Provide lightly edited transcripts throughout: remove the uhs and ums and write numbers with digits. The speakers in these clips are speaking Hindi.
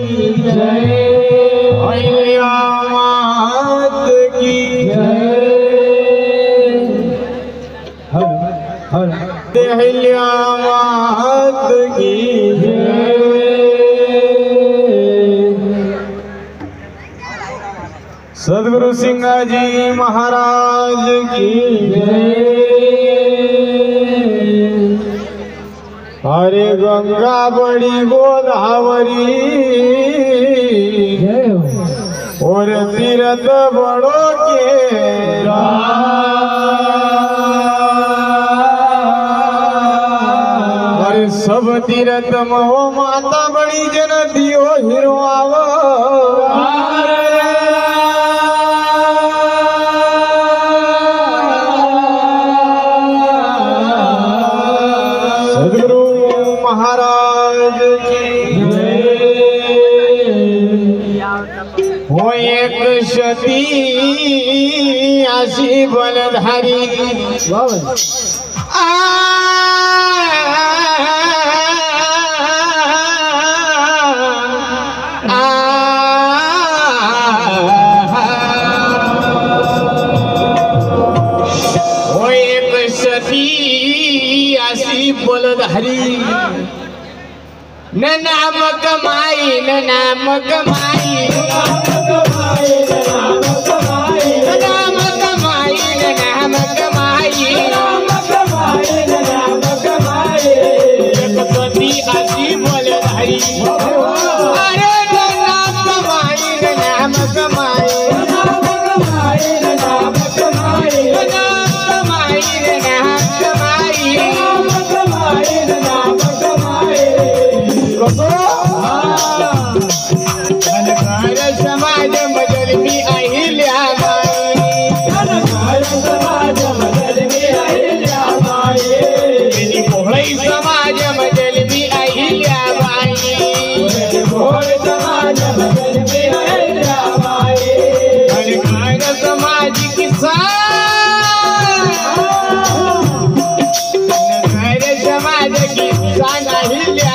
जय, अहिल्या मात की अहिल्या मात की सद्गुरु सिंगाजी महाराज की हरे गंगा बड़ी गोदावरी और तीरथ बड़ो के अरे सब तीरथ मो माता बड़ी जन दियो हिरो आवो सद्गुरु महाराज की हो एक शती अशी बलधारी हो एक शती अशी बलधारी न नाम कमाई न नाम कमाई न नाम कमाई न नाम कमाई एक सती अशी बलधारी अरे न नाम कमाई न नाम कमाई न नाम कमाई न नाम कमाई समाज बदल मी अहिल्या भोळी समाज बदल मी अहिल्या समाज किसान समाज किसान अहिल्या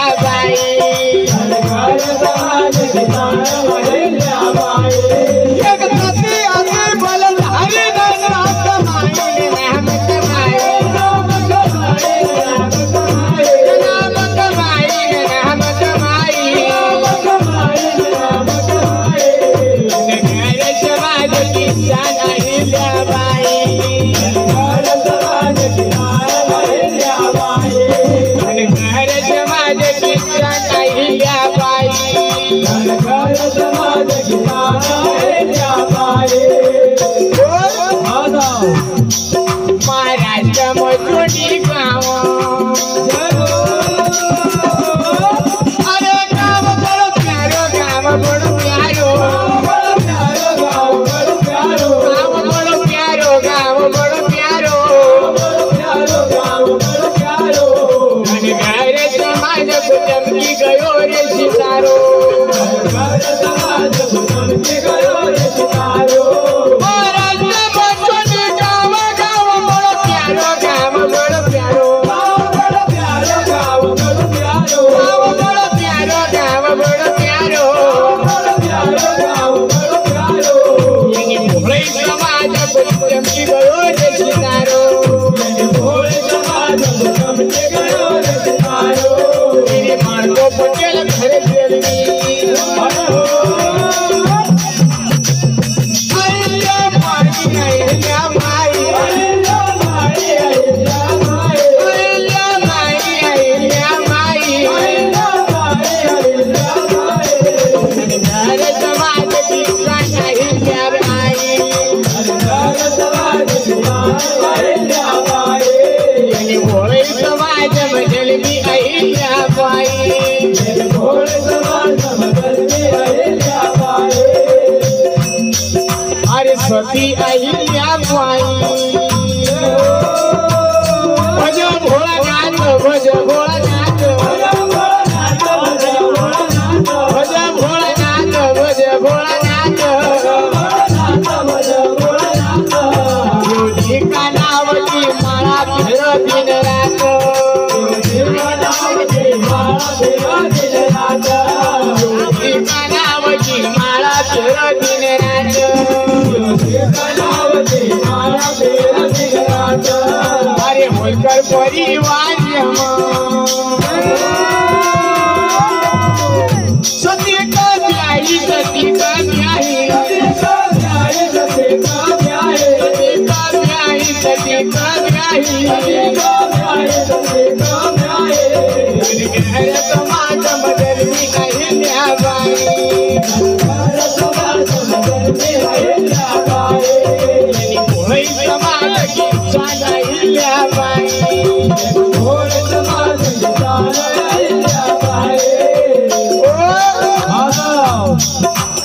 महाराष्ट्र मजूरी गाँव अरे गाँव बड़ो प्यारो गाँव बड़ो प्यारो गाँव बड़ो प्यारो गाँव बड़ो प्यारो घर समाज को चमकी गयो रे सितारो अरे सती अहिल्या माई भज भोळानाथ भज भोळानाथ भज भोळानाथ भज भोळानाथ योगी का नावची माळा फिर दिन रात योगी का कर परिवार सती का ब्याही सती का ब्याही सती का ब्याही सती का समाज बदल भी नहीं लिया बाई कोई समाज की चाला लिया बाई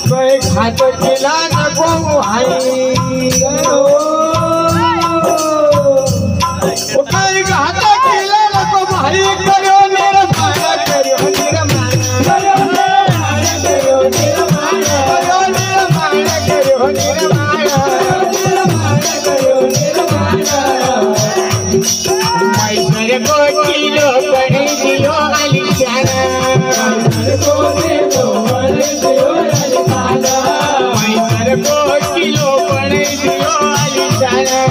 कोई घाट केला नको आई कोई घाट केला नको भाई करो निर्माण करो निर्माण मैसर को किलो बड़े दियो अलिशाना मैसर को किलो बड़े दियो अलिशाना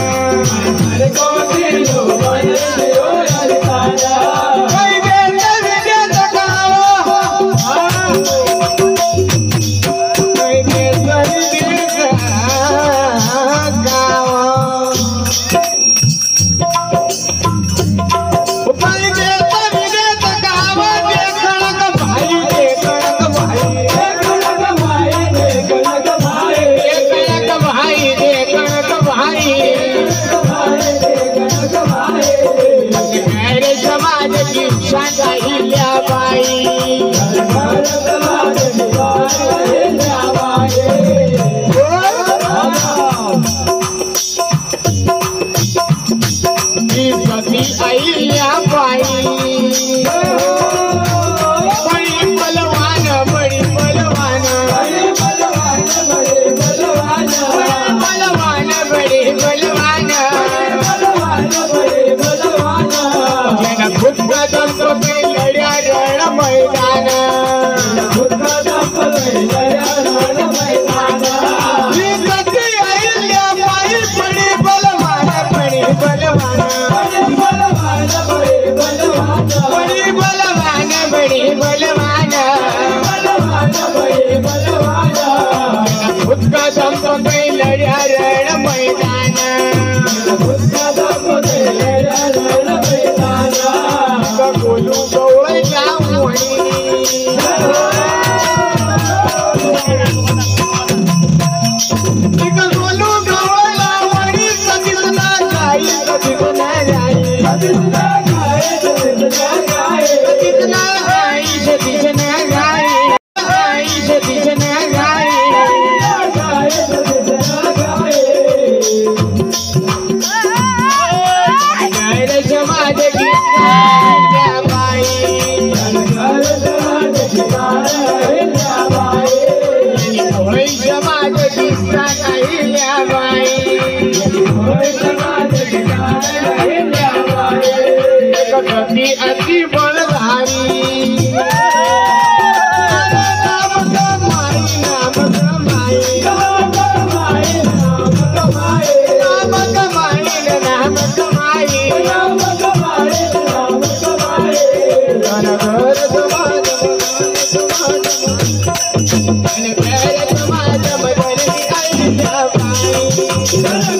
अति बलधारी नाम कमाई नाम कमाई नाम कमाई नाम कमाई नाम कमाई नाम कमाई नाम कमाई धन घर समाज धन घर समाज बदल आई जापाई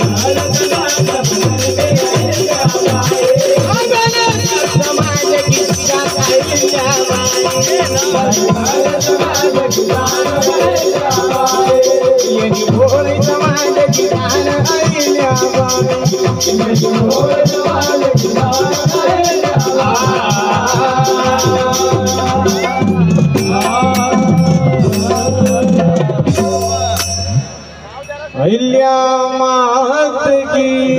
अहिल्या मात की